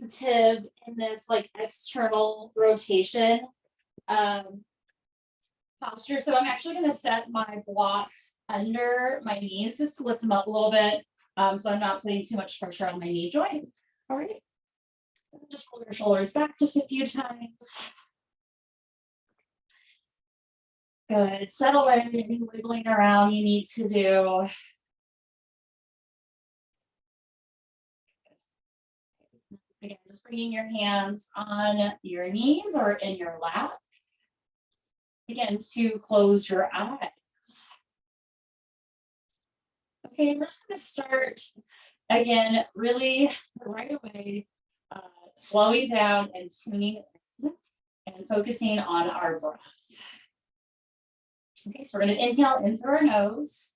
sensitive in this like external rotation posture. So I'm actually going to set my blocks under my knees just to lift them up a little bit. So I'm not putting too much pressure on my knee joint. All right. Just pull your shoulders back just a few times. Good. Settle in, any wiggling around you need to do. Again, just bringing your hands on your knees or in your lap. Begin to close your eyes. Okay, we're just going to start again, really right away, slowing down and tuning in and focusing on our breath. Okay, so we're going to inhale in through our nose.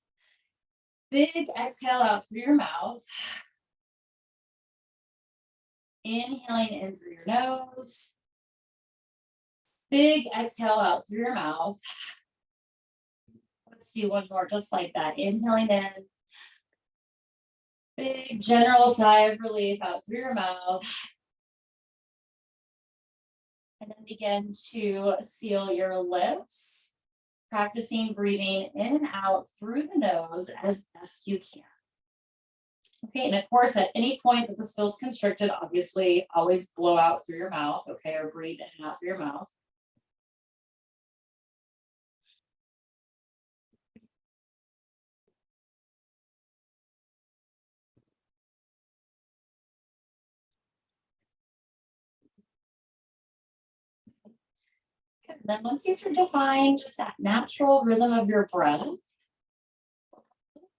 Big exhale out through your mouth. Inhaling in through your nose. Big exhale out through your mouth. Let's do one more just like that. Inhaling in. Big general sigh of relief out through your mouth. And then begin to seal your lips, practicing breathing in and out through the nose as best you can. Okay, and of course, at any point that this feels constricted, obviously always blow out through your mouth, okay, or breathe in and out through your mouth. And then once you start to find just that natural rhythm of your breath,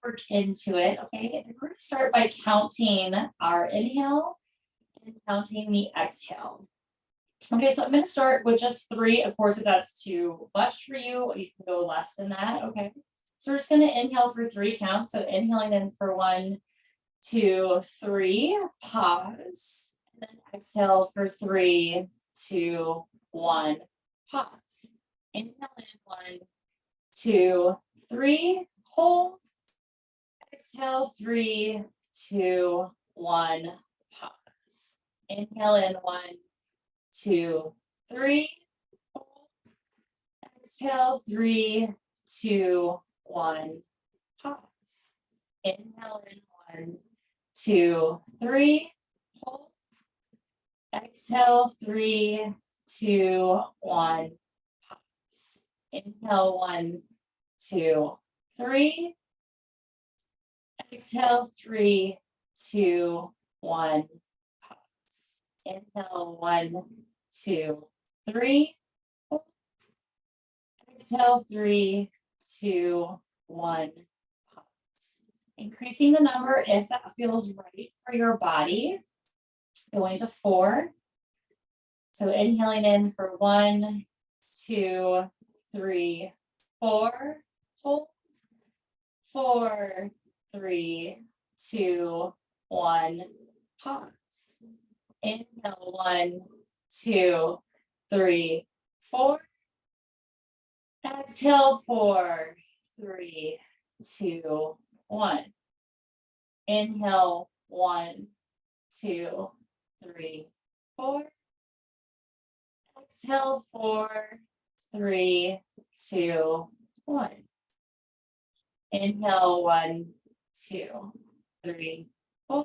work into it, okay? And we're going to start by counting our inhale and counting the exhale. Okay, so I'm going to start with just 3. Of course, if that's too much for you, you can go less than that, okay? So we're just going to inhale for 3 counts. So inhaling in for 1, 2, 3, pause, and then exhale for 3, 2, 1, pause. Inhale in 1, 2, 3, hold. Exhale 3, 2, 1, pause. Inhale in 1, 2, 3, hold. Exhale 3, 2, 1, pause. Inhale in 1, 2, 3, hold. Exhale 3, 2, 1, pause. Inhale 1, 2, 3. Exhale 3, 2, 1, pause. Inhale 1, 2, 3. Hold. Exhale 3, 2, 1, pause. Increasing the number if that feels right for your body. Going to 4. So inhaling in for 1, 2, 3, 4. Hold. 4, 3, 2, 1, pause. Inhale 1, 2, 3, 4. Exhale 4, 3, 2, 1. Inhale 1, 2, 3, 4. Exhale 4, 3, 2, 1. Inhale 1, 2, 3, 4.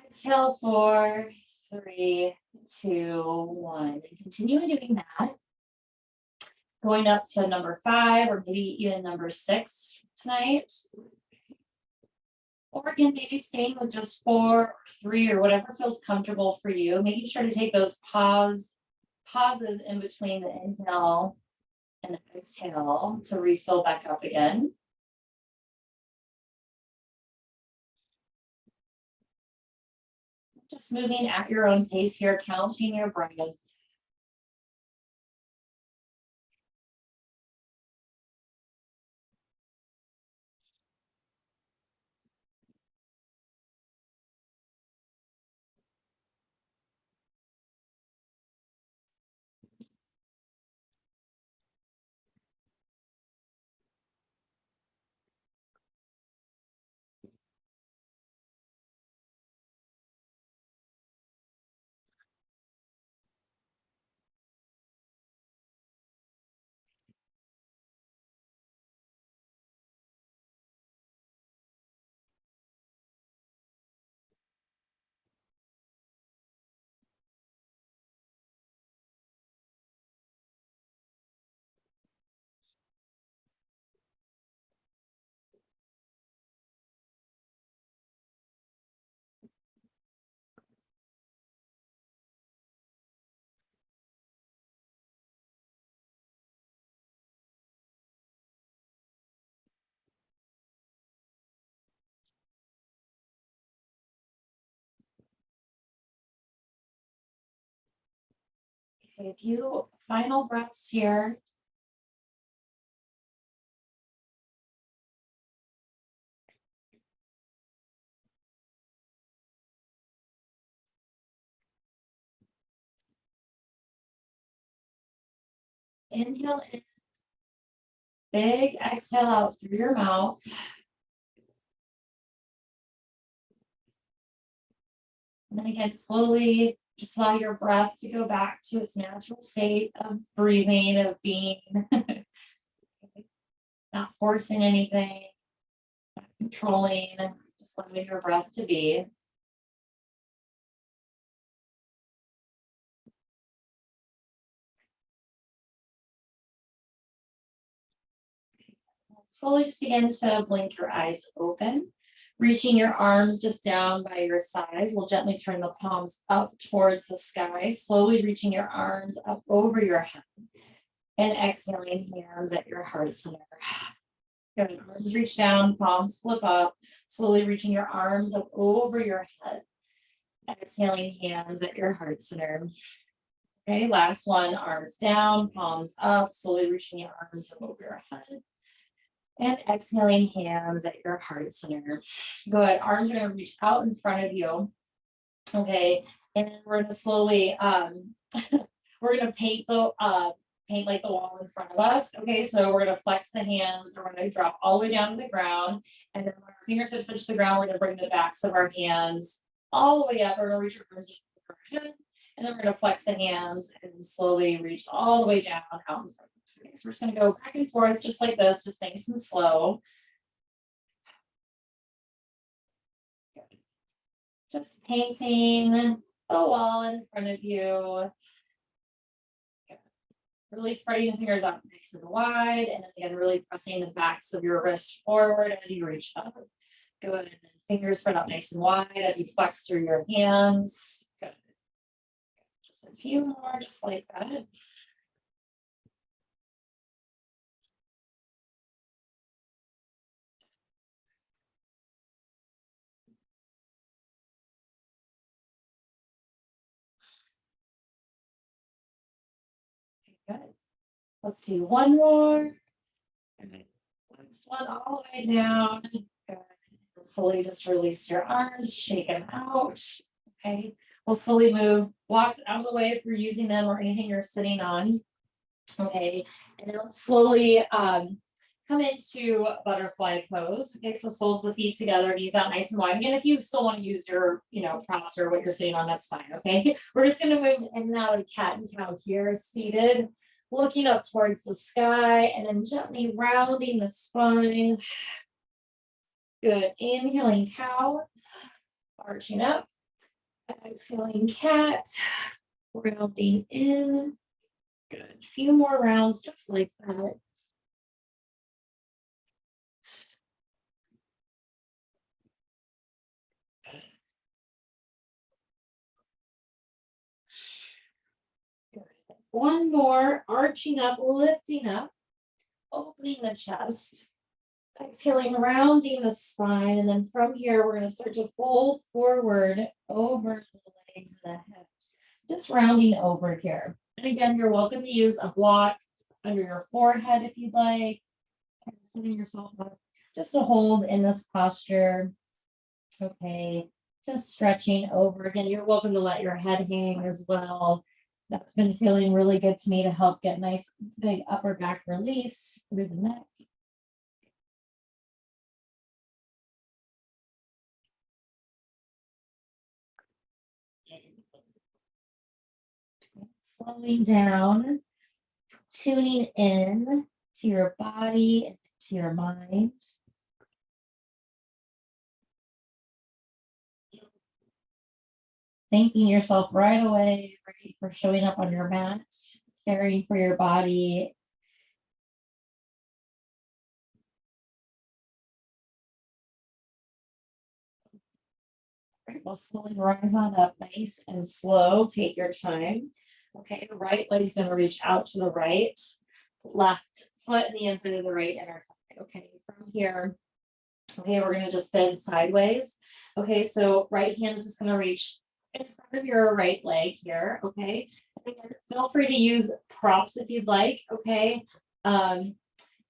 Exhale 4, 3, 2, 1. And continue doing that. Going up to number 5 or maybe even number 6 tonight. Or again, maybe staying with just 4 or 3 or whatever feels comfortable for you. Making sure to take those pauses in between the inhale and the exhale to refill back up again. Just moving at your own pace here, counting your breath. Okay, a few final breaths here. Inhale in, big exhale out through your mouth. And then again, slowly just allow your breath to go back to its natural state of breathing, of being, not forcing anything, not controlling, just letting your breath to be. Slowly just begin to blink your eyes open, reaching your arms just down by your sides. We'll gently turn the palms up towards the sky, slowly reaching your arms up over your head and exhaling hands at your heart center. Good. Arms reach down, palms flip up, slowly reaching your arms up over your head. Exhaling hands at your heart center. Okay, last one, arms down, palms up, slowly reaching your arms up over your head. And exhaling hands at your heart center. Good. Arms are going to reach out in front of you. Okay. And we're going to slowly, we're going to paint like the wall in front of us. Okay. So we're going to flex the hands. We're going to drop all the way down to the ground. And then when our fingertips touch the ground, we're going to bring the backs of our hands all the way up. We're going to reach our arms over our head. And then we're going to flex the hands and slowly reach all the way down out in front of us. Okay, so we're just going to go back and forth just like this, just nice and slow. Good. Just painting a wall in front of you. Good. Really spreading the fingers out nice and wide, and then again, really pressing the backs of your wrists forward as you reach up. Good. And then fingers spread out nice and wide as you flex through your hands. Good. Just a few more, just like that. Good. Let's do one more. Good. Next one all the way down. Good. Slowly just release your arms, shake them out. Okay. We'll slowly move blocks out of the way if you're using them or anything you're sitting on. Okay. And then let's slowly come into butterfly pose. Okay. So soles of the feet together, knees out nice and wide. Again, if you still want to use your, props or what you're sitting on, that's fine. Okay. We're just going to move in and out of cat and cow here, seated, looking up towards the sky, and then gently rounding the spine. Good. Inhaling cow, arching up. Exhaling cat, rounding in. Good. A few more rounds just like that. Good. One more, arching up, lifting up, opening the chest. Exhaling, rounding the spine, and then from here, we're going to start to fold forward over the legs and the hips, just rounding over here. And again, you're welcome to use a block under your forehead if you'd like, kind of sitting yourself up, just to hold in this posture. Okay, just stretching over. Again, you're welcome to let your head hang as well. That's been feeling really good to me to help get nice big upper back release through the neck. Slowing down, tuning in to your body and to your mind. Thanking yourself right away, ready for showing up on your mat, caring for your body. Right, we'll slowly rise on up, nice and slow. Take your time. Okay, the right leg's going to reach out to the right, left foot in the inside of the right inner thigh. Okay, from here, okay, we're going to just bend sideways. Okay, so right hand is just going to reach in front of your right leg here. Okay, Feel free to use props if you'd like, okay?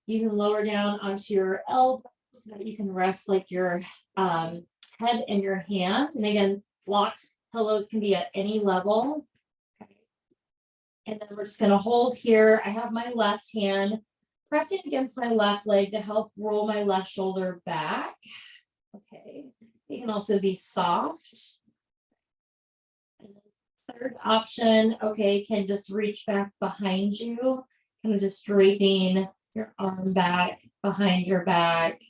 You can lower down onto your elbows so that you can rest like your head and your hand. And again, blocks, pillows can be at any level. Okay. And then we're just gonna hold here. I have my left hand pressing against my left leg to help roll my left shoulder back. Okay. It can also be soft. And the third option, okay, can just reach back behind you, kind of just draping your arm back behind your back.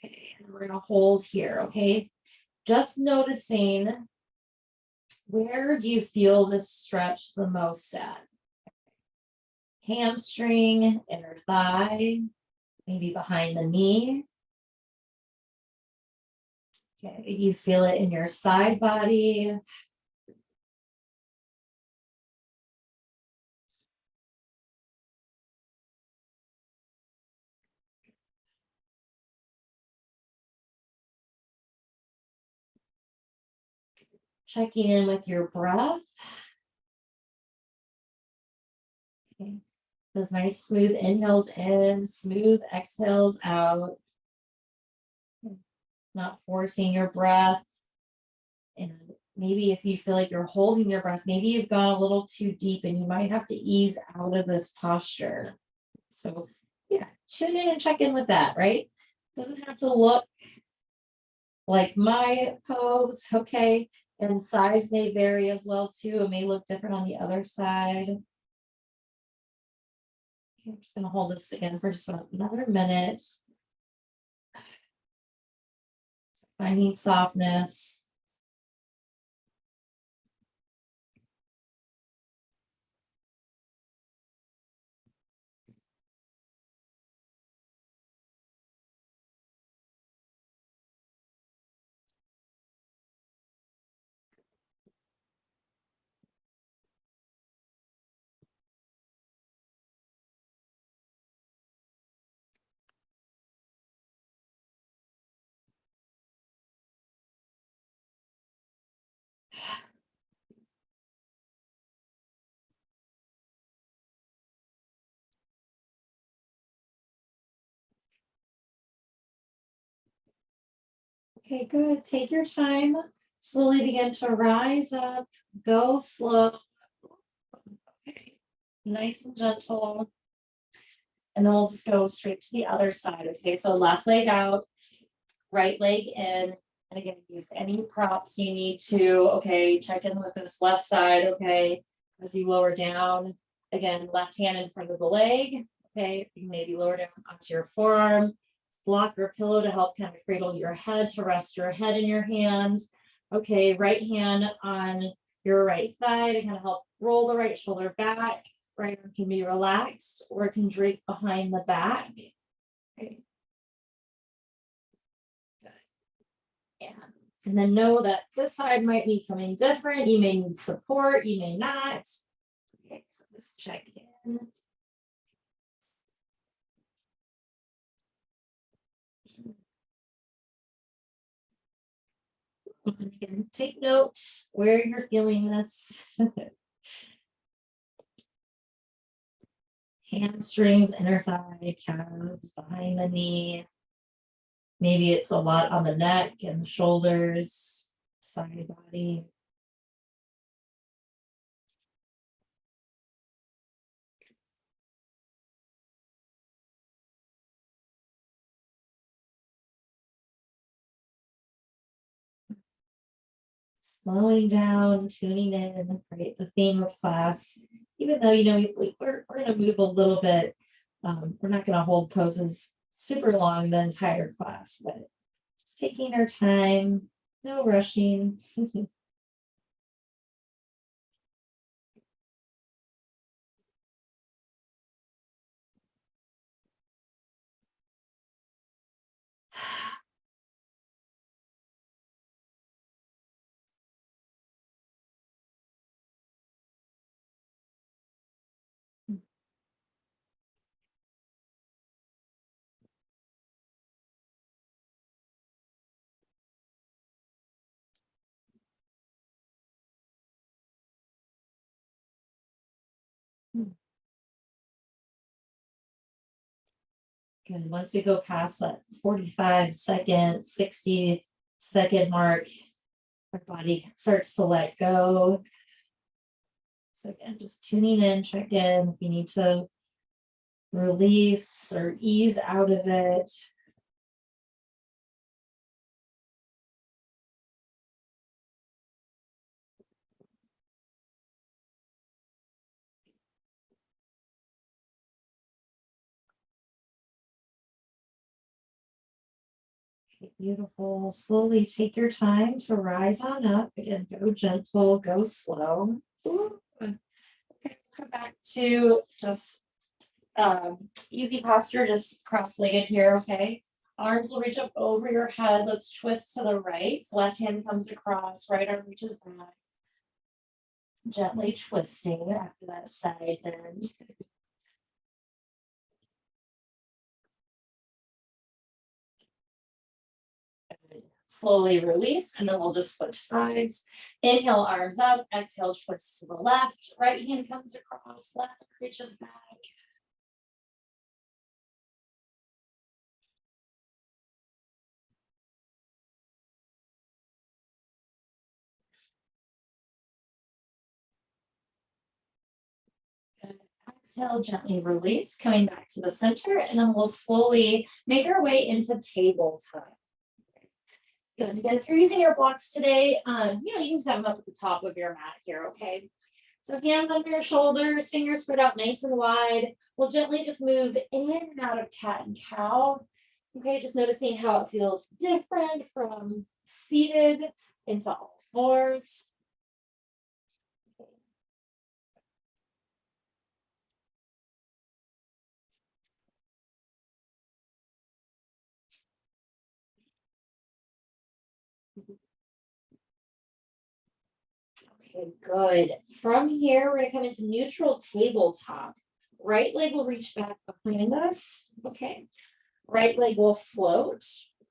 Okay, and we're gonna hold here, okay? Just noticing, where do you feel this stretch the most at? Hamstring, inner thigh, maybe behind the knee. Okay, you feel it in your side body. Checking in with your breath. Okay. Those nice smooth inhales in, smooth exhales out. Not forcing your breath. And maybe if you feel like you're holding your breath, maybe you've gone a little too deep and you might have to ease out of this posture. So yeah, tune in and check in with that, right? Doesn't have to look like my pose, okay? And sides may vary as well too. It may look different on the other side. Okay, I'm just gonna hold this again for just another minute. Finding softness. Okay, good. Take your time. Slowly begin to rise up. Go slow. Okay, nice and gentle. And then we'll just go straight to the other side. Okay, so left leg out, right leg in. And again, use any props you need to. Okay, check in with this left side. Okay, as you lower down, again, left hand in front of the leg. Okay, you can maybe lower down onto your forearm, block or pillow to help kind of cradle your head, to rest your head in your hand. Okay, right hand on your right thigh to kind of help roll the right shoulder back. Right arm can be relaxed or it can drape behind the back. Okay. Yeah. And then know that this side might need something different. You may need support, you may not. Okay, so just check in. Again, take note where you're feeling this. Hamstrings, inner thigh, calves, behind the knee. Maybe it's a lot on the neck and the shoulders, side body. Slowing down, tuning in, right? The theme of class, even though, we're going to move a little bit. We're not going to hold poses super long the entire class, but just taking our time, no rushing. Good. Once we go past that 45-second, 60-second mark, our body starts to let go. So again, just tuning in, check in if you need to release or ease out of it. Okay, beautiful. Slowly take your time to rise on up. Again, go gentle, go slow. Okay, come back to just easy posture, just cross-legged here, okay? Arms will reach up over your head. Let's twist to the right. Left hand comes across, right arm reaches back. Gently twisting after that side bend. Slowly release, and then we'll just switch sides. Inhale, arms up. Exhale, twist to the left. Right hand comes across, left reaches back. Exhale, gently release, coming back to the center, and then we'll slowly make our way into tabletop. Good. Again, if you're using your blocks today, you can set them up at the top of your mat here, okay? So hands under your shoulders, fingers spread out nice and wide. We'll gently just move in and out of cat and cow. Okay, just noticing how it feels different from seated into all fours. Okay, good. From here, we're going to come into neutral tabletop. Right leg will reach back behind us. Okay. Right leg will float.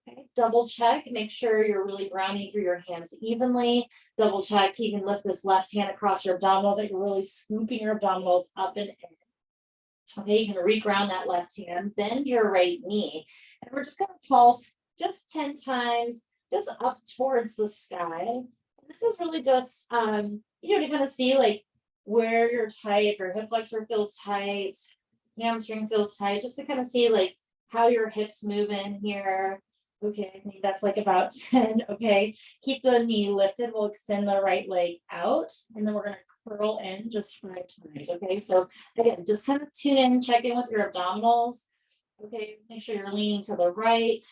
Okay. Double check. Make sure you're really grounding through your hands evenly. Double check. You can lift this left hand across your abdominals, like you're really scooping your abdominals up and in. Okay, you can reground that left hand, bend your right knee, and we're just going to pulse just 10 times, just up towards the sky. And this is really just, to kind of see like where you're tight, if your hip flexor feels tight, hamstring feels tight, just to kind of see like how your hips move in here. Okay, I think that's like about 10. Okay, keep the knee lifted. We'll extend the right leg out, and then we're going to curl in just 5 times. Okay, so again, just kind of tune in, check in with your abdominals. Okay, make sure you're leaning to the right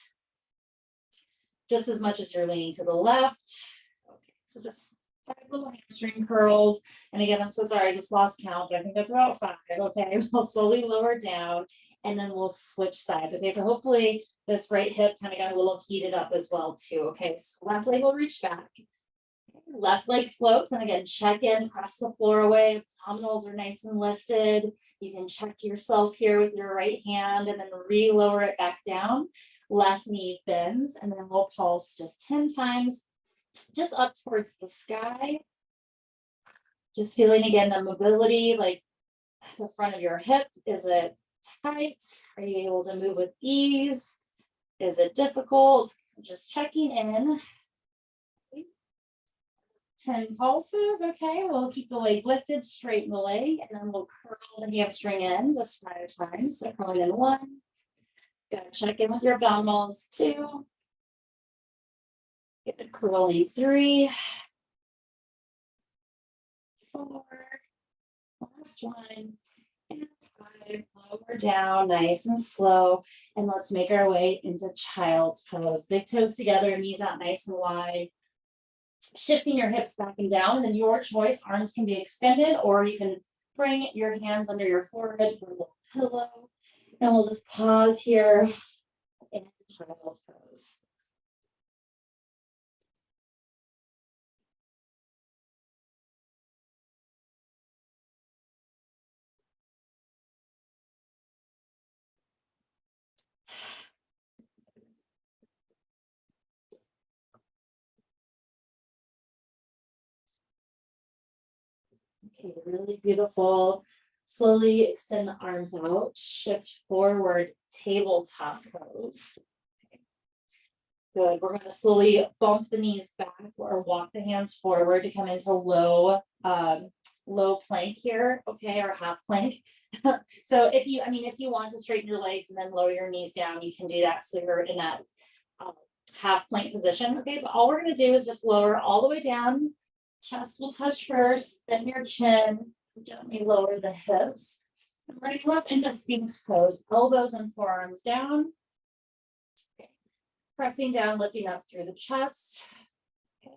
just as much as you're leaning to the left. Okay, so just 5 little hamstring curls. And again, I'm so sorry, I just lost count, but I think that's about 5. Okay, we'll slowly lower down, and then we'll switch sides. Okay, so hopefully this right hip kind of got a little heated up as well too. Okay, so left leg will reach back. Left leg floats, and again, check in, press the floor away. Abdominals are nice and lifted. You can check yourself here with your right hand and then re-lower it back down. Left knee bends, and then we'll pulse just 10 times, just up towards the sky. Just feeling again the mobility, like the front of your hip. Is it tight? Are you able to move with ease? Is it difficult? Just checking in. 10 pulses. Okay, we'll keep the leg lifted, straighten the leg, and then we'll curl the hamstring in just 5 times. So curling in 1. Gotta check in with your abdominals. 2. Good. Curling 3. 4. Last one. And 5. Lower down, nice and slow. And let's make our way into child's pose. Big toes together, knees out nice and wide. Shifting your hips back and down, and then your choice. Arms can be extended, or you can bring your hands under your forehead for a little pillow. And we'll just pause here in child's pose. Okay, really beautiful. Slowly extend the arms out, shift forward, tabletop pose. Good. We're going to slowly bump the knees back or walk the hands forward to come into low plank here, okay, or half plank. So if you want to straighten your legs and then lower your knees down, you can do that. So you're in that half plank position, okay. But all we're going to do is just lower all the way down. Chest will touch first, then your chin. Gently lower the hips. And we're going to come up into Sphinx pose, elbows and forearms down. Okay. Pressing down, lifting up through the chest. Okay.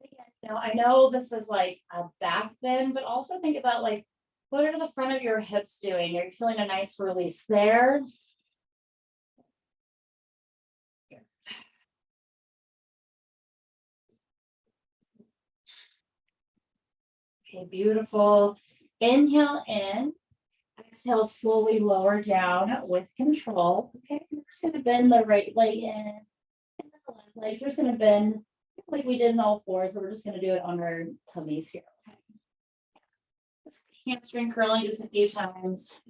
Again, now I know this is like a back bend, but also think about like, what are the front of your hips doing? Are you feeling a nice release there? Okay, beautiful. Inhale in. Exhale, slowly lower down with control. Okay, we're just going to bend the right leg in and the left leg. So we're just going to bend like we did in all fours, but we're just going to do it on our tummies here. Okay. Just hamstring curling just a few times.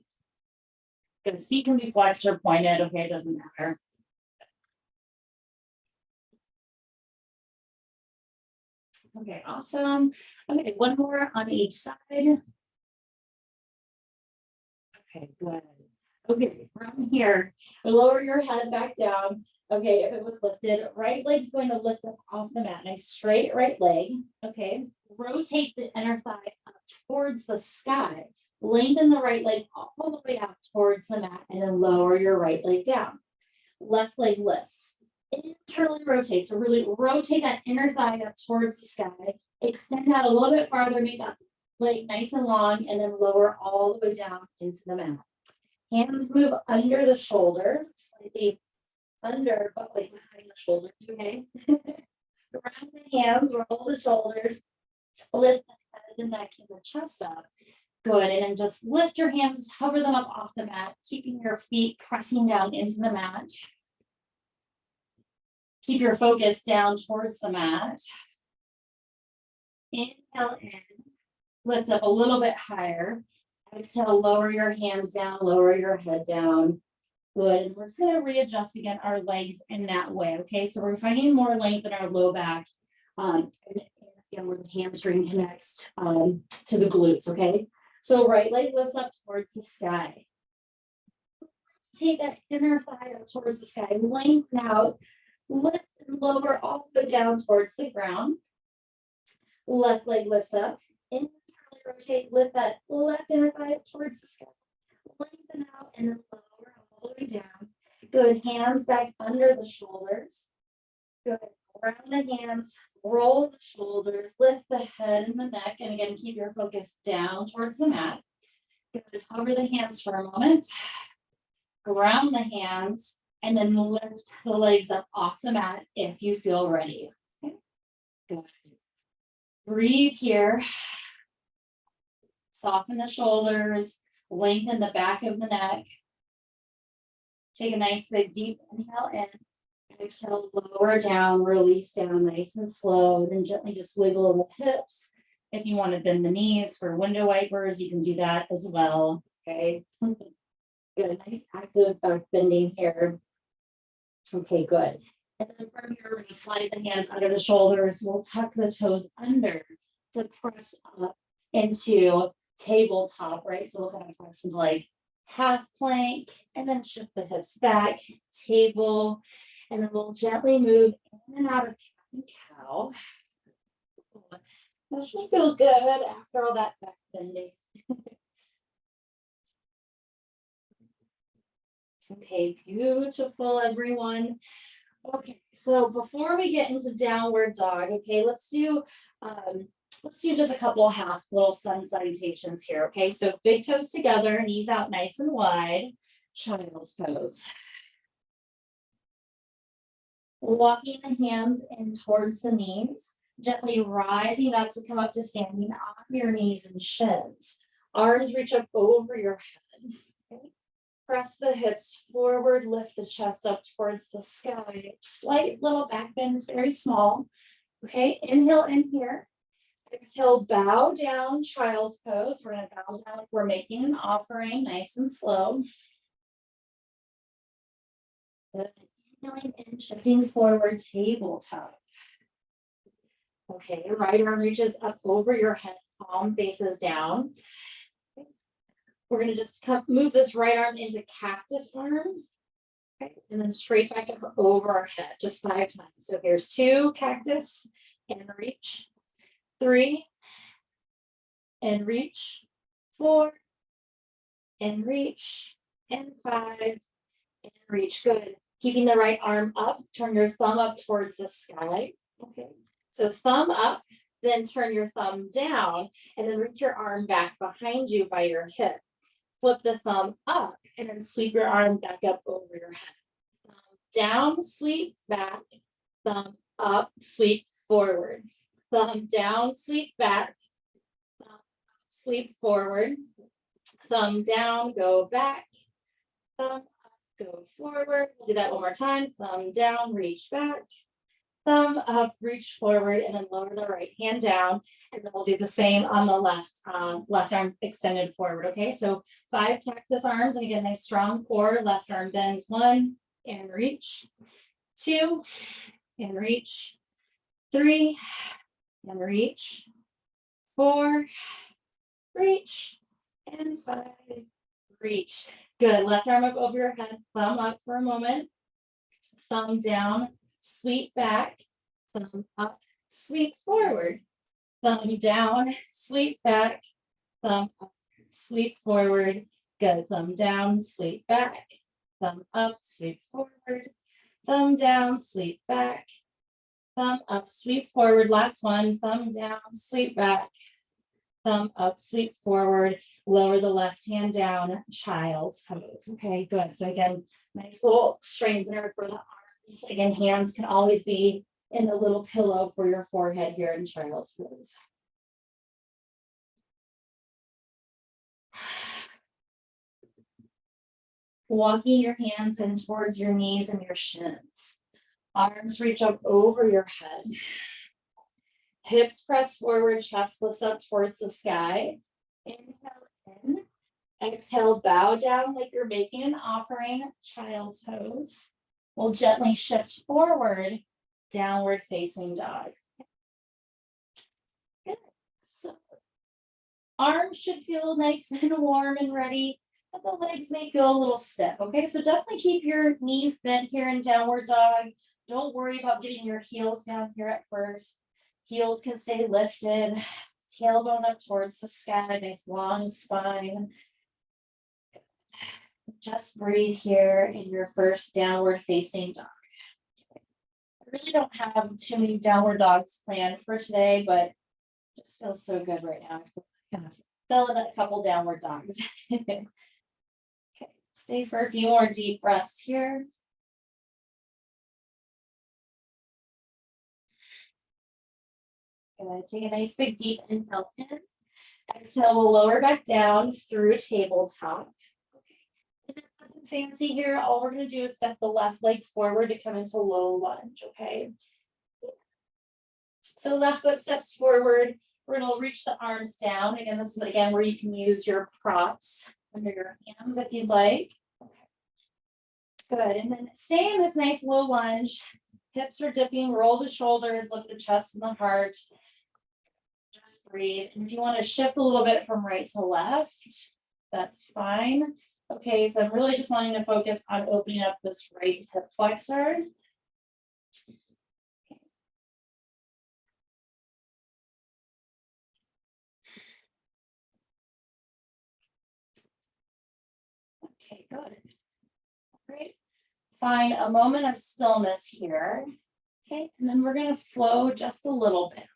Good. Feet can be flexed or pointed. Okay, it doesn't matter. Okay, awesome. Okay, one more on each side. Okay, good. Okay, from here, lower your head back down. Okay, if it was lifted, right leg's going to lift up off the mat. Nice straight right leg. Okay, rotate the inner thigh up towards the sky. Lengthen the right leg all the way out towards the mat and then lower your right leg down. Left leg lifts. Internally rotate. So really rotate that inner thigh up towards the sky. Extend out a little bit farther, make that leg nice and long, and then lower all the way down into the mat. Hands move under the shoulder, slightly under, but like behind the shoulders, okay? Round the hands, roll the shoulders, lift the head, the neck, and the chest up. Good, and then just lift your hands, hover them up off the mat, keeping your feet pressing down into the mat. Keep your focus down towards the mat. Inhale in, lift up a little bit higher. Exhale, lower your hands down, lower your head down. Good, and we're just going to readjust again our legs in that way, okay? So we're finding more length in our low back, and again, where the hamstring connects to the glutes, okay? So right leg lifts up towards the sky. Take that inner thigh up towards the sky, lengthen out, lift and lower all the way down towards the ground. Left leg lifts up, internally rotate, lift that left inner thigh up towards the sky, lengthen out and then lower all the way down. Good, hands back under the shoulders. Good, round the hands, roll the shoulders, lift the head and the neck, and again, keep your focus down towards the mat. Good, hover the hands for a moment, ground the hands, and then lift the legs up off the mat if you feel ready. Okay. Good. Breathe here. Soften the shoulders, lengthen the back of the neck. Take a nice big deep inhale in. Exhale, lower down, release down nice and slow. Then gently just wiggle the hips. If you want to bend the knees for window wipers, you can do that as well. Okay. Good, nice active back bending here. Okay, good. And then from here, we're going to slide the hands under the shoulders. We'll tuck the toes under to press up into tabletop, right? So we'll kind of press into like half plank and then shift the hips back, table, and then we'll gently move in and out of cat and cow. That should feel good after all that back bending. Okay, beautiful, everyone. Okay, so before we get into downward dog, okay, let's do just a couple half little sun salutations here. Okay, so big toes together, knees out nice and wide, child's pose. Walking the hands in towards the knees, gently rising up to come up to standing on your knees and shins. Arms reach up over your head. Okay. Press the hips forward, lift the chest up towards the sky. Slight little back bends, very small. Okay, inhale in here. Exhale, bow down, child's pose. We're gonna bow down like we're making an offering, nice and slow. Good. Inhaling in, shifting forward, tabletop. Okay, right arm reaches up over your head, palm faces down. We're gonna just move this right arm into cactus arm. Okay, and then straight back up over our head, just 5 times. So here's 2, cactus, and reach. 3, and reach. 4, and reach. And 5, and reach. Good. Keeping the right arm up, turn your thumb up towards the sky. Okay, so thumb up, then turn your thumb down, and then reach your arm back behind you by your hip. Flip the thumb up, and then sweep your arm back up over your head. Thumb down, sweep back. Thumb up, sweep forward. Thumb down, sweep back. Thumb up, sweep forward. Thumb down, go back. Thumb up, go forward. We'll do that one more time. Thumb down, reach back. Thumb up, reach forward, and then lower the right hand down. And then we'll do the same on the left arm extended forward. Okay, so 5 cactus arms, and again, nice strong core. Left arm bends, 1, and reach. 2, and reach. 3, and reach. 4, reach. And 5, reach. Good. Left arm up over your head, thumb up for a moment. Thumb down, sweep back. Thumb up, sweep forward. Thumb down, sweep back. Thumb up, sweep forward. Good. Thumb down, sweep back. Thumb up, sweep forward. Thumb down, sweep back. Thumb up, sweep forward. Last one. Thumb down, sweep back. Thumb up, sweep forward. Lower the left hand down, child's pose. Okay, good. So again, nice little strengthener for the arms. Again, hands can always be in the little pillow for your forehead here in child's pose. Walking your hands in towards your knees and your shins. Arms reach up over your head. Hips press forward, chest lifts up towards the sky. Inhale in. Exhale, bow down like you're making an offering, child's pose. We'll gently shift forward, downward facing dog. Good. So arms should feel nice and warm and ready, but the legs may feel a little stiff. Okay, so definitely keep your knees bent here in downward dog. Don't worry about getting your heels down here at first. Heels can stay lifted, tailbone up towards the sky, nice long spine. Just breathe here in your first downward facing dog. I really don't have too many downward dogs planned for today, but just feels so good right now. Kind of fill in a couple downward dogs. Okay, stay for a few more deep breaths here. Good. Take a nice big deep inhale in. Exhale, we'll lower back down through tabletop. Okay. Nothing fancy here. All we're going to do is step the left leg forward to come into low lunge. Okay. So left foot steps forward. We're going to reach the arms down. Again, this is again where you can use your props under your hands if you'd like. Okay. Good. And then stay in this nice low lunge. Hips are dipping, roll the shoulders, lift the chest and the heart. Just breathe. And if you want to shift a little bit from right to left, that's fine. Okay, so I'm really just wanting to focus on opening up this right hip flexor. Okay, good. All right. Find a moment of stillness here. Okay, and then we're going to flow just a little bit.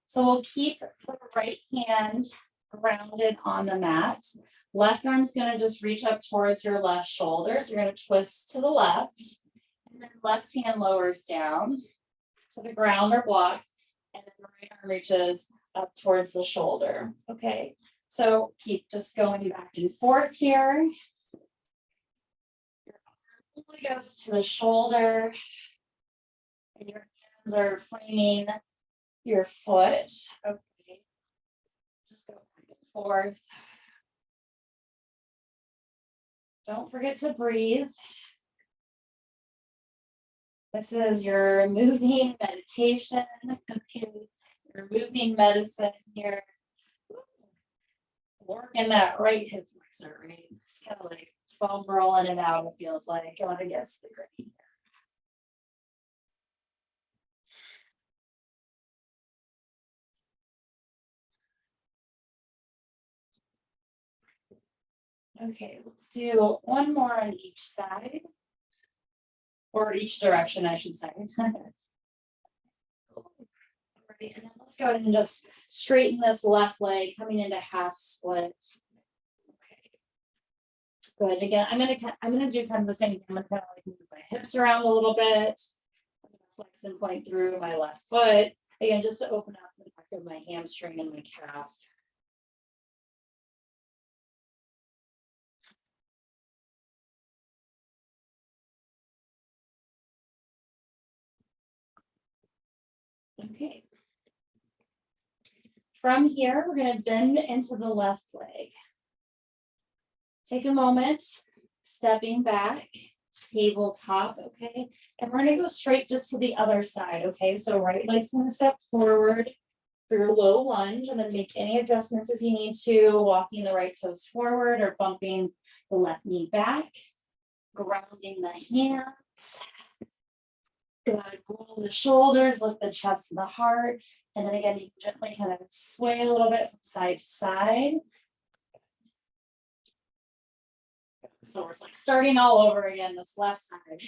So we'll keep the right hand grounded on the mat. Left arm's going to just reach up towards your left shoulder. So you're going to twist to the left. And then left hand lowers down to the ground or block. And then the right arm reaches up towards the shoulder. Okay, so keep just going back and forth here. Your arm only goes to the shoulder. And your hands are framing your foot. Okay. Just go back and forth. Don't forget to breathe. This is your moving meditation. Okay. Your moving medicine here. Working that right hip flexor, right? It's kind of like foam rolling it out, it feels like, going against the grain. Okay, let's do one more on each side. Or each direction, I should say. Alright, and then let's go ahead and just straighten this left leg, coming into half split. Okay. Good. Again, I'm gonna do kind of the same thing. I'm gonna kind of like move my hips around a little bit. I'm gonna flex and point through my left foot. Again, just to open up the back of my hamstring and my calf. Okay. From here, we're going to bend into the left leg. Take a moment, stepping back, tabletop, okay? And we're going to go straight just to the other side, okay? So right leg's going to step forward for your low lunge, and then make any adjustments as you need to, walking the right toes forward or bumping the left knee back, grounding the hands. Good. Roll the shoulders, lift the chest and the heart. And then again, you can gently kind of sway a little bit from side to side. So we're like starting all over again, this left side.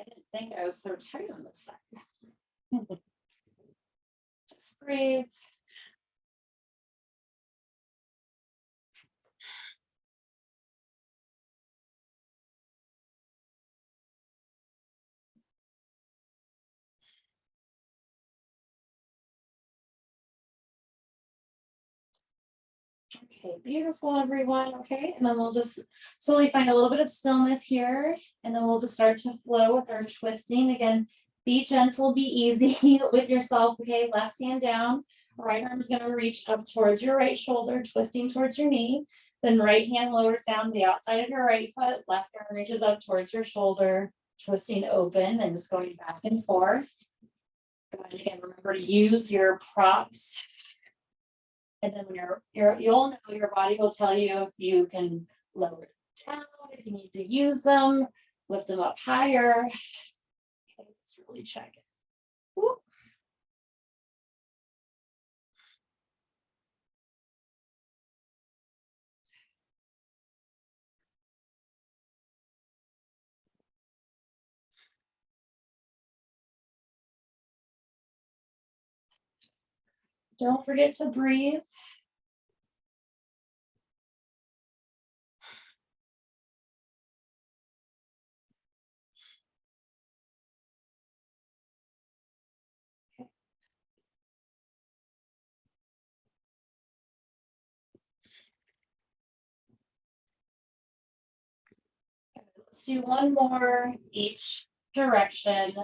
I didn't think I was so tight on this side. Just breathe. Okay, beautiful, everyone. Okay, and then we'll just slowly find a little bit of stillness here, and then we'll just start to flow with our twisting. Again, be gentle, be easy with yourself. Okay, left hand down, right arm's going to reach up towards your right shoulder, twisting towards your knee. Then right hand lowers down the outside of your right foot, left arm reaches up towards your shoulder, twisting open and just going back and forth. Go ahead again, remember to use your props. And then when you'll know, your body will tell you if you can lower it down, if you need to use them, lift them up higher. Okay, let's really check it. Woo. Don't forget to breathe. Let's do one more each direction.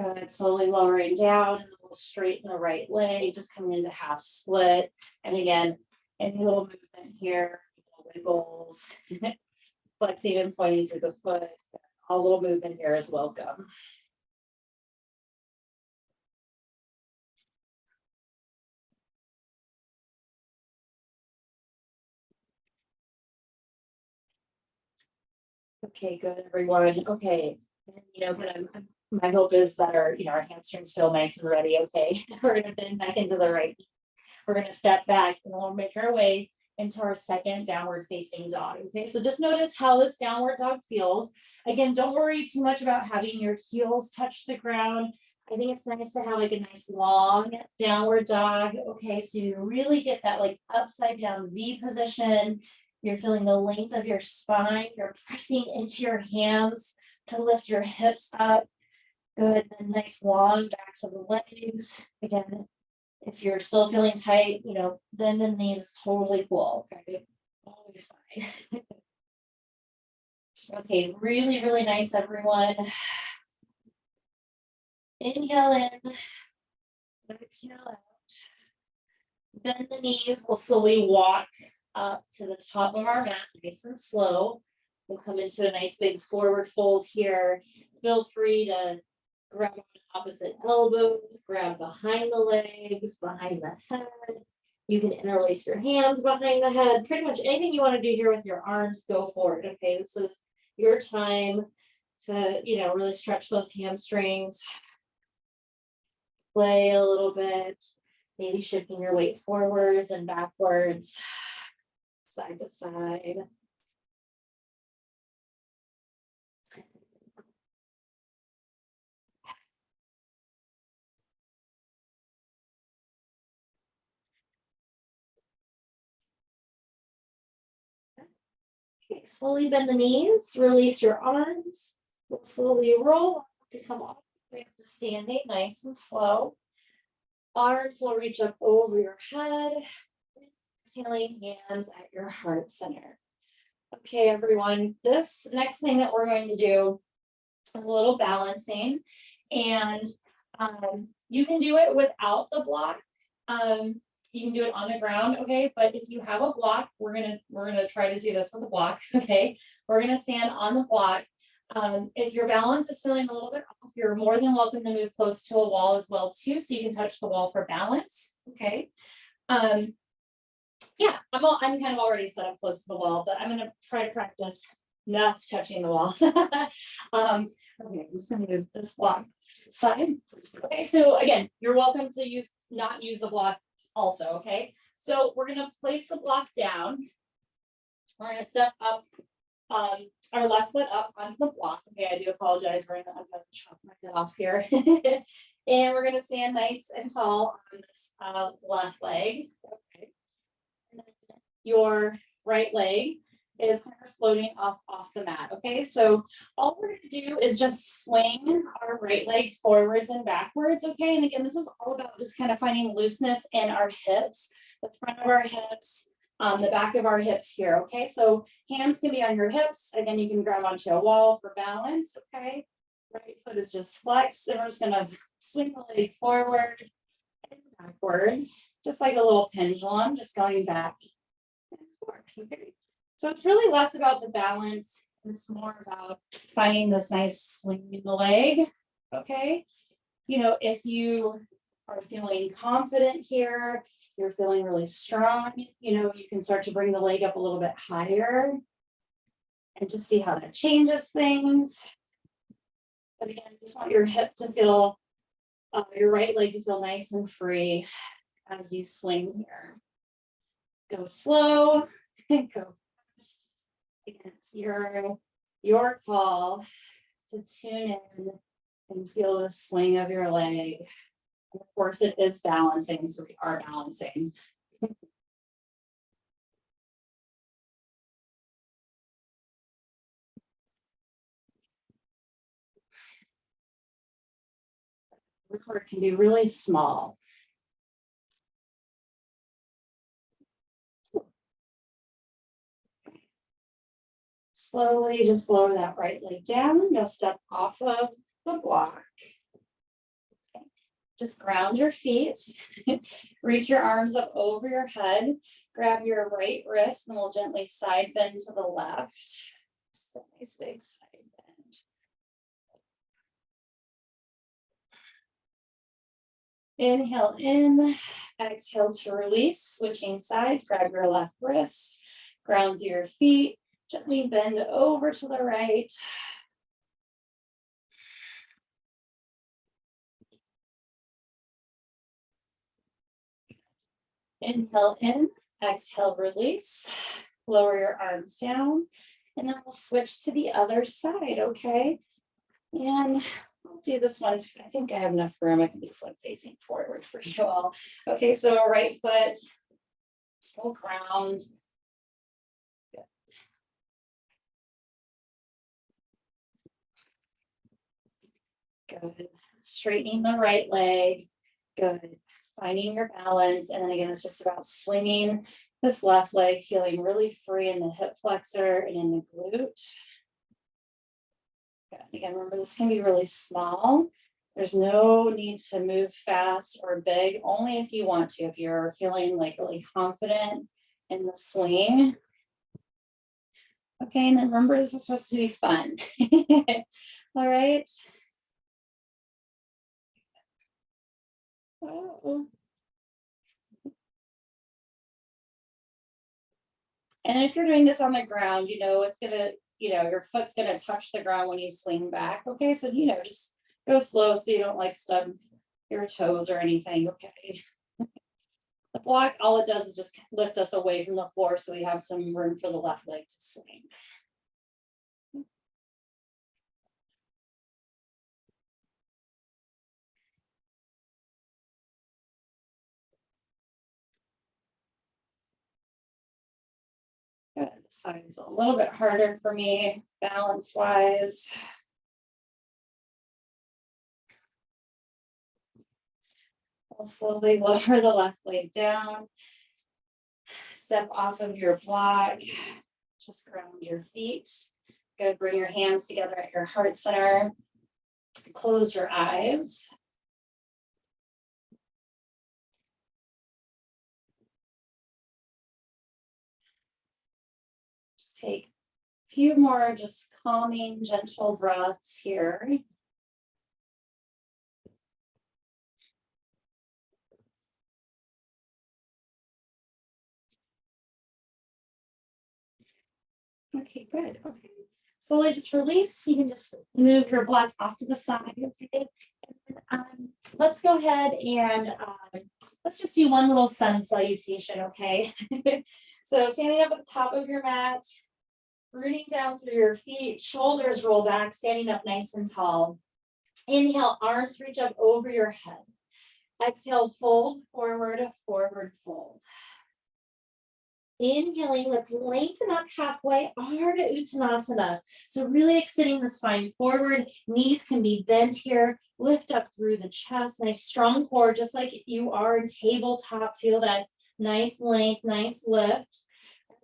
Good, slowly lowering down, and we'll straighten the right leg, just coming into half split. And again, any little movement here, wiggles, flexing and pointing through the foot, a little movement here is welcome. Okay, good, everyone. Okay, and, my hope is that our hamstrings feel nice and ready. Okay, we're gonna bend back into the right. We're gonna step back and we'll make our way into our second downward facing dog. Okay, so just notice how this downward dog feels. Again, don't worry too much about having your heels touch the ground. I think it's nice to have like a nice long downward dog. Okay, so you really get that like upside down V position. You're feeling the length of your spine. You're pressing into your hands to lift your hips up. Good, and nice long backs of the legs. Again, if you're still feeling tight, bend the knees is totally cool. Okay, always fine. Okay, really, really nice, everyone. Inhale in, exhale out. Bend the knees, we'll slowly walk up to the top of our mat, nice and slow. We'll come into a nice big forward fold here. Feel free to grab on opposite elbows, grab behind the legs, behind the head. You can interlace your hands behind the head. Pretty much anything you want to do here with your arms, go for it. Okay, this is your time to, really stretch those hamstrings. Play a little bit, maybe shifting your weight forwards and backwards, side to side. Okay, slowly bend the knees, release your arms. We'll slowly roll to come off. We have to standing nice and slow. Arms will reach up over your head. Exhaling, hands at your heart center. Okay, everyone, this next thing that we're going to do is a little balancing, and you can do it without the block. You can do it on the ground, okay? But if you have a block, we're gonna try to do this with a block, okay? We're gonna stand on the block. If your balance is feeling a little bit off, you're more than welcome to move close to a wall as well too, so you can touch the wall for balance, okay? Yeah, I'm kind of already set up close to the wall, but I'm gonna try to practice not touching the wall. Okay, I'm just gonna move this block side. Okay, so again, you're welcome to not use the block also, okay? So we're gonna place the block down. We're gonna step up our left foot up onto the block. Okay, I do apologize. I'm gonna chop my head off here. And we're gonna stand nice and tall on this left leg. Okay. And then your right leg is kind of floating off the mat. Okay, so all we're gonna do is just swing our right leg forwards and backwards. Okay, and again, this is all about just kind of finding looseness in our hips, the front of our hips, the back of our hips here. Okay, so hands can be on your hips. Again, you can grab onto a wall for balance. Okay, right foot is just flexed, and we're just gonna swing the leg forward and backwards, just like a little pendulum, just going back and forth. Okay. So it's really less about the balance. It's more about finding this nice swing in the leg. Okay. If you are feeling confident here, you're feeling really strong, you can start to bring the leg up a little bit higher and just see how that changes things. But again, just want your hip to feel, your right leg to feel nice and free as you swing here. Go slow and go. It's your call to tune in and feel the swing of your leg. And of course, it is balancing, so we are balancing. The heart can be really small. Slowly just lower that right leg down. You'll step off of the block. Okay. Just ground your feet. Reach your arms up over your head. Grab your right wrist and we'll gently side bend to the left. Just a nice big side bend. Inhale in, exhale to release, switching sides. Grab your left wrist, ground through your feet. Gently bend over to the right. Inhale in, exhale, release. Lower your arms down, and then we'll switch to the other side, okay? And I'll do this one. I think I have enough room. I can do this one facing forward for you all. Okay, so right foot will ground. Good. Straightening the right leg. Good. Finding your balance. And then again, it's just about swinging this left leg, feeling really free in the hip flexor and in the glute. Again, remember this can be really small. There's no need to move fast or big, only if you want to, if you're feeling like really confident in the swing. Okay, and then remember this is supposed to be fun. All right. Oh. And if you're doing this on the ground, it's gonna, your foot's gonna touch the ground when you swing back. Okay, so just go slow so you don't like stub your toes or anything. Okay. The block, all it does is just lift us away from the floor so we have some room for the left leg to swing. Good. This side's a little bit harder for me, balance-wise. We'll slowly lower the left leg down. Step off of your block. Just ground your feet. Good. Bring your hands together at your heart center. Close your eyes. Just take a few more just calming, gentle breaths here. Okay, good. Okay. Slowly just release. You can just move your block off to the side. Okay. Let's go ahead and let's just do one little sun salutation. Okay. So standing up at the top of your mat, rooting down through your feet, shoulders roll back, standing up nice and tall. Inhale, arms reach up over your head. Exhale, fold forward, forward fold. Inhaling, let's lengthen up halfway, Ardha Uttanasana. So really extending the spine forward, knees can be bent here, lift up through the chest, nice strong core, just like you are in tabletop. Feel that nice length, nice lift.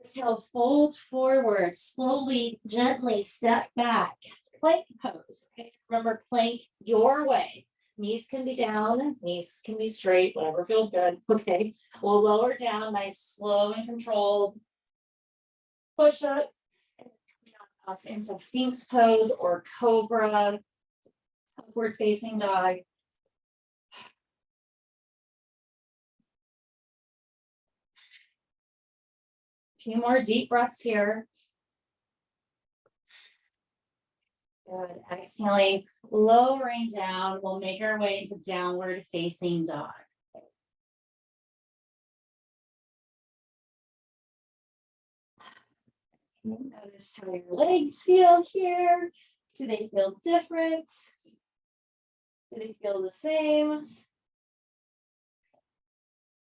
Exhale, fold forward, slowly, gently step back. Plank pose, okay? Remember, plank your way. Knees can be down, knees can be straight, whatever feels good. Okay, we'll lower down, nice, slow and controlled. Push up, and up into Sphinx pose or Cobra, upward facing dog. A few more deep breaths here. Good. Exhaling, lowering down. We'll make our way into downward facing dog. Notice how your legs feel here. Do they feel different? Do they feel the same?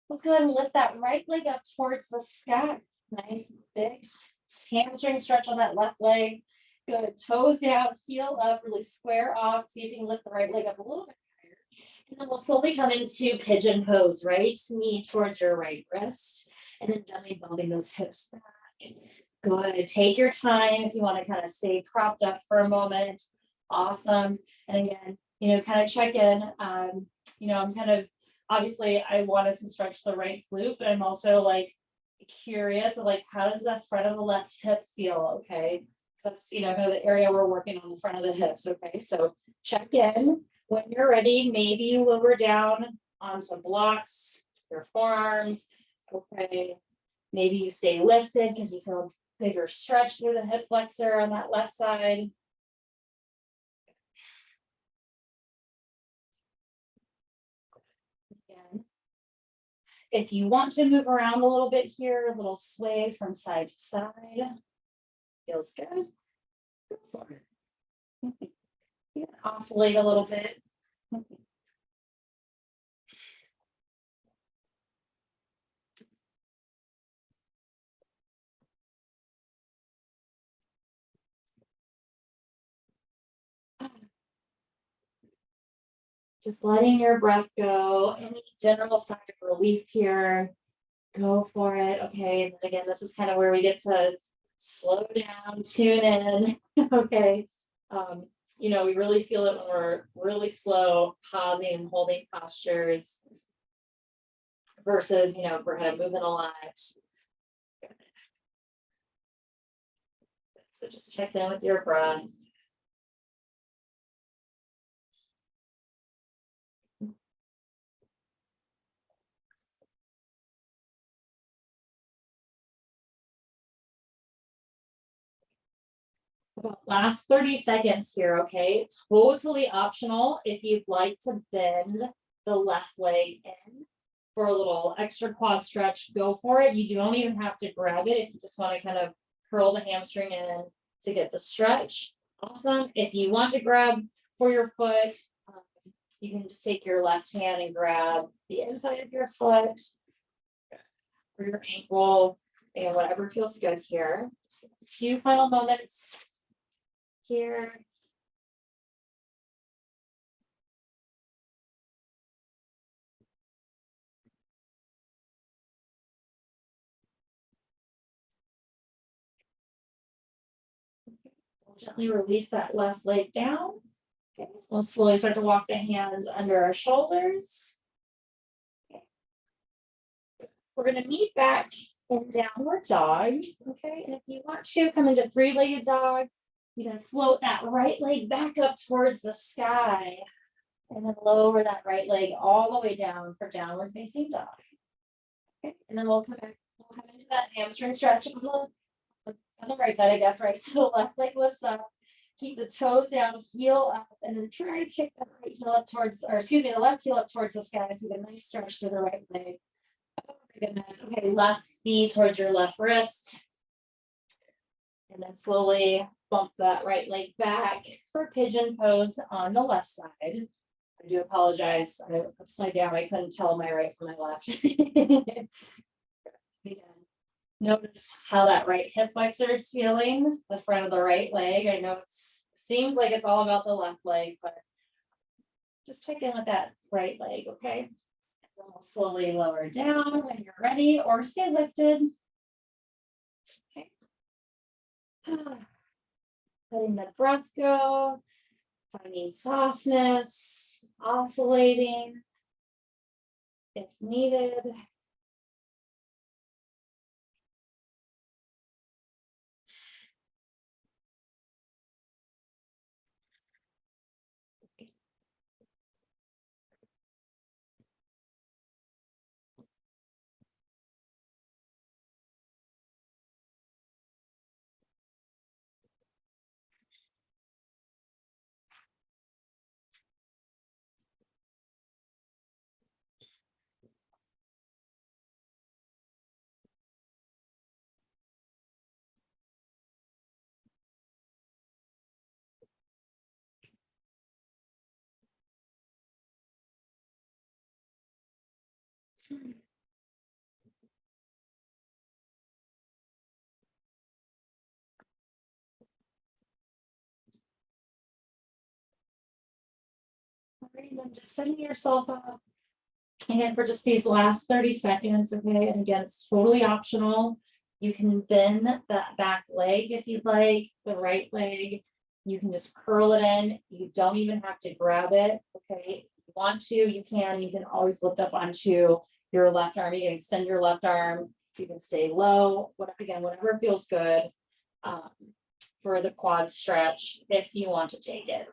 Let's go ahead and lift that right leg up towards the sky. Nice big hamstring stretch on that left leg. Good. Toes down, heel up, really square off. See if you can lift the right leg up a little bit higher. And then we'll slowly come into pigeon pose, right knee towards your right wrist. And then gently bumping those hips back. Good. Take your time if you want to kind of stay propped up for a moment. Awesome. And again, kind of check in. I'm kind of, obviously I want us to stretch the right glute, but I'm also like curious of like, how does the front of the left hip feel? Okay. So that's, kind of the area we're working on the front of the hips. Okay. So check in when you're ready. Maybe you lower down onto blocks, your forearms. Okay. Maybe you stay lifted because you feel a bigger stretch through the hip flexor on that left side. Again, if you want to move around a little bit here, a little sway from side to side. Feels good. Go for it. You can oscillate a little bit. Just letting your breath go. Any general sign of relief here, go for it. Okay, and again, this is kind of where we get to slow down, tune in. Okay. you know, we really feel it when we're really slow, pausing and holding postures versus, you know, if we're kind of moving a lot. So just check in with your breath. About last 30 seconds here, okay? Totally optional if you'd like to bend the left leg in for a little extra quad stretch, go for it. You don't even have to grab it if you just want to kind of curl the hamstring in to get the stretch. Awesome. If you want to grab for your foot, you can just take your left hand and grab the inside of your foot or your ankle and whatever feels good here. Just a few final moments here. We'll gently release that left leg down. Okay. We'll slowly start to walk the hands under our shoulders. Okay. We're going to meet back in downward dog. Okay, and if you want to come into three-legged dog, you're going to float that right leg back up towards the sky and then lower that right leg all the way down for downward facing dog. Okay, and then we'll come back, we'll come into that hamstring stretch on the right side, I guess, right? So left leg lifts up, keep the toes down, heel up, and then try to kick the right heel up towards, or excuse me, the left heel up towards the sky. So you get a nice stretch through the right leg. Oh my goodness. Okay, left knee towards your left wrist. And then slowly bump that right leg back for pigeon pose on the left side. I do apologize. I'm upside down. I couldn't tell my right from my left. Notice how that right hip flexor is feeling, the front of the right leg. I know it seems like it's all about the left leg, but just check in with that right leg, okay? And then we'll slowly lower down when you're ready or stay lifted. Okay. Letting the breath go, finding softness, oscillating if needed. And then just setting yourself up again for just these last 30 seconds, okay? And again, it's totally optional. You can bend that back leg if you'd like, the right leg. You can just curl it in. You don't even have to grab it, okay? If you want to, you can. You can always lift up onto your left arm. You can extend your left arm. You can stay low. Whatever feels good for the quad stretch if you want to take it.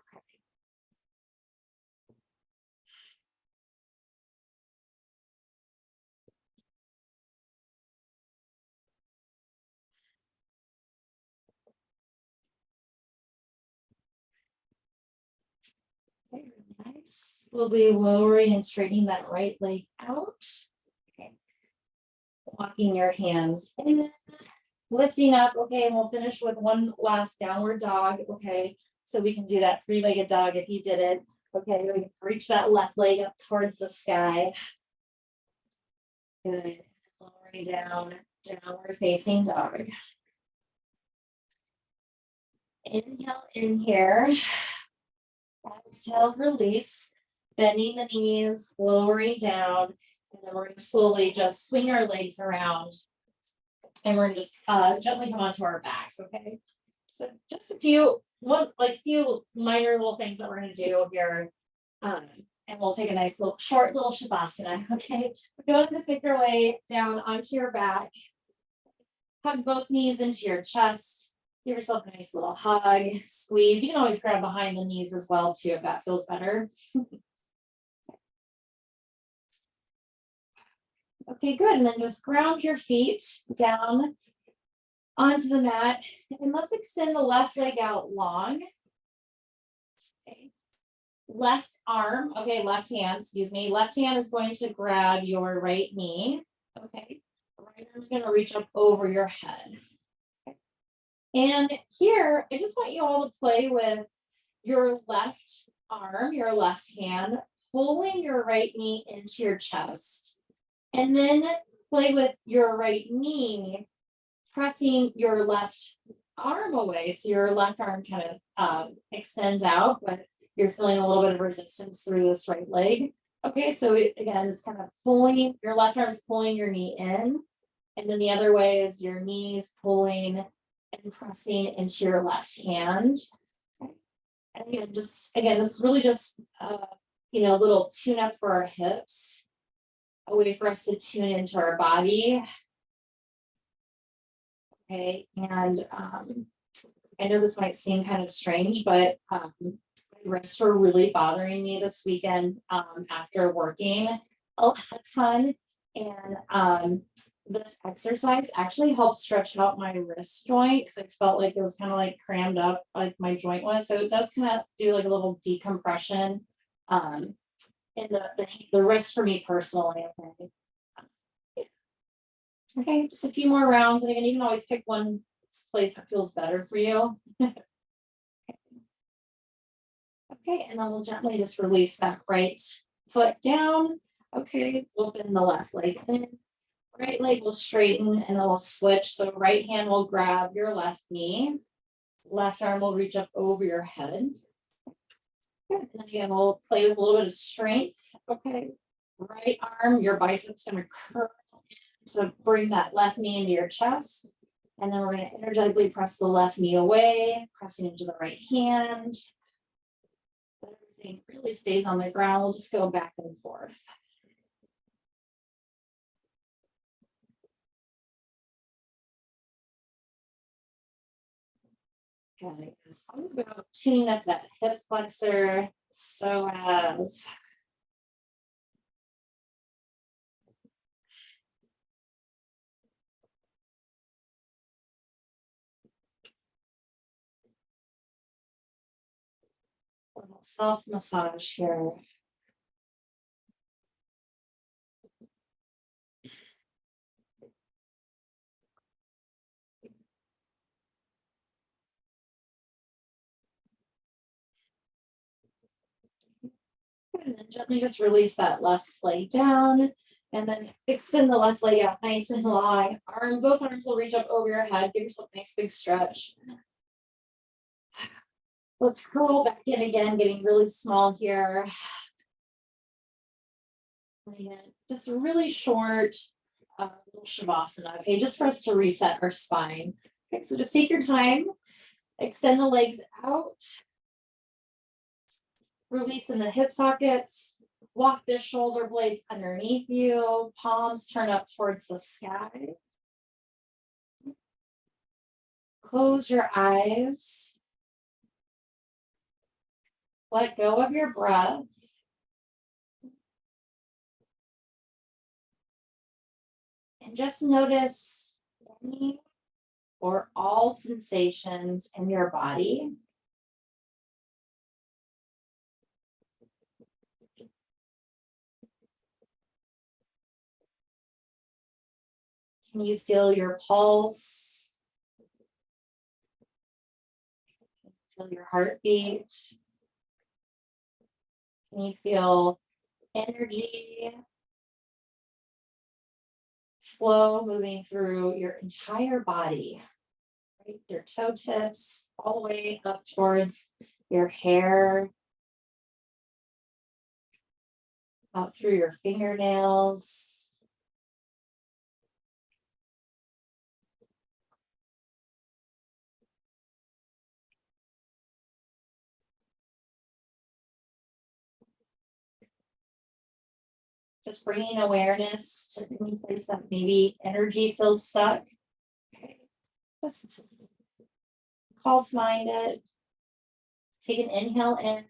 Okay, nice. Slowly lowering and straightening that right leg out. Okay. Walking your hands in, lifting up. Okay, and we'll finish with one last downward dog. Okay, so we can do that three-legged dog if you did it. Okay, we can reach that left leg up towards the sky. Good. Lowering down, downward facing dog. Inhale in here. Exhale, release, bending the knees, lowering down, and then we're going to slowly just swing our legs around, and we're going to just gently come onto our backs, okay? So just a few one, like few minor little things that we're gonna do here. And we'll take a nice little, short little shavasana, okay? Go ahead and just make your way down onto your back. Hug both knees into your chest. Give yourself a nice little hug, squeeze. You can always grab behind the knees as well too, if that feels better. Okay, good. And then just ground your feet down onto the mat. And let's extend the left leg out long. Okay. Left arm, okay, left hand, excuse me. Left hand is going to grab your right knee. Okay. Right arm is going to reach up over your head. Okay. And here, I just want you all to play with your left arm, your left hand, pulling your right knee into your chest. And then play with your right knee, pressing your left arm away. So your left arm kind of extends out, but you're feeling a little bit of resistance through this right leg. Okay, so again, it's kind of pulling, your left arm is pulling your knee in. And then the other way is your knees pulling and pressing into your left hand. Okay. And again, this is really just, a little tune up for our hips. A way for us to tune into our body. Okay, and I know this might seem kind of strange, but my wrists were really bothering me this weekend after working a ton. And this exercise actually helped stretch out my wrist joint because I felt like it was kind of like crammed up, like my joint was. So it does kind of do like a little decompression. In the wrist for me personally. Okay, just a few more rounds, and again, you can always pick one place that feels better for you. Okay, and then we'll gently just release that right foot down. Okay, open the left leg in. Right leg will straighten and it will switch. So right hand will grab your left knee. Left arm will reach up over your head. Good. And then again, we'll play with a little bit of strength. Okay. Right arm, your biceps going to curl. So bring that left knee into your chest. And then we're going to energetically press the left knee away, pressing into the right hand. Everything really stays on the ground. We'll just go back and forth. Okay, it's all about tuning up that hip flexor, psoas. A little self massage here. And then gently just release that left leg down and then extend the left leg out nice and long. Both arms will reach up over your head. Give yourself a nice big stretch. Let's curl back in again, getting really small here. And just a really short little shavasana, okay, just for us to reset our spine. Okay, so just take your time, extend the legs out. Release in the hip sockets, walk the shoulder blades underneath you, palms turn up towards the sky. Close your eyes. Let go of your breath. And just notice any or all sensations in your body. Can you feel your pulse? Feel your heartbeat? Can you feel energy flow moving through your entire body? Right? Your toe tips all the way up towards your hair, out through your fingernails. Just bringing awareness to any place that maybe energy feels stuck. Okay. Just call to mind it. Take an inhale in,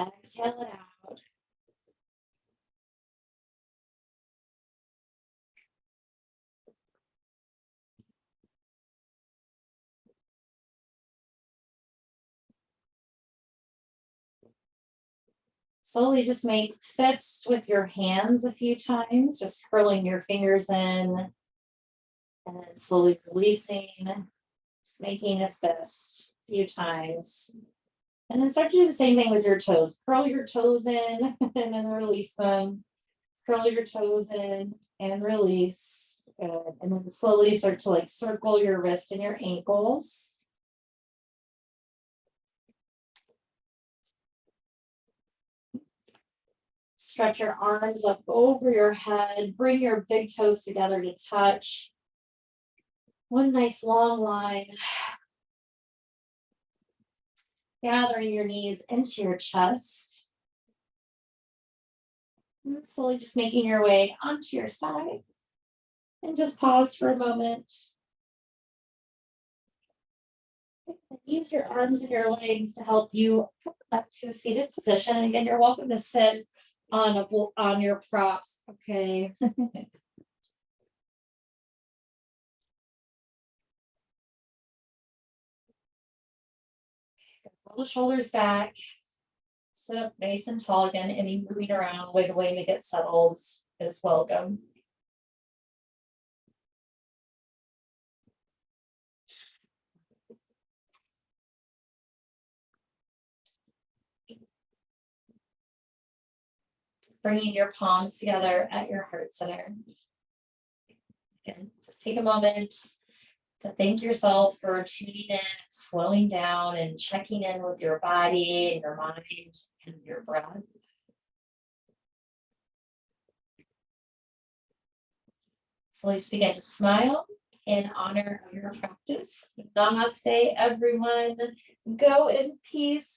exhale it out. Slowly just make fists with your hands a few times, just curling your fingers in and then slowly releasing, just making a fist a few times. And then start to do the same thing with your toes. Curl your toes in and then release them. Curl your toes in and release. Good. And then slowly start to like circle your wrist and your ankles. Stretch your arms up over your head. Bring your big toes together to touch. One nice long line. Gathering your knees into your chest. And slowly just making your way onto your side. And just pause for a moment. Use your arms and your legs to help you up to a seated position. And again, you're welcome to sit on your props. Okay. Roll the shoulders back. Sit up nice and tall again. Any moving around, wiggling to get settled is welcome. Bringing your palms together at your heart center. Again, just take a moment to thank yourself for tuning in, slowing down, and checking in with your body and your mind and your breath. So just begin to smile in honor of your practice. Namaste, everyone. Go in peace.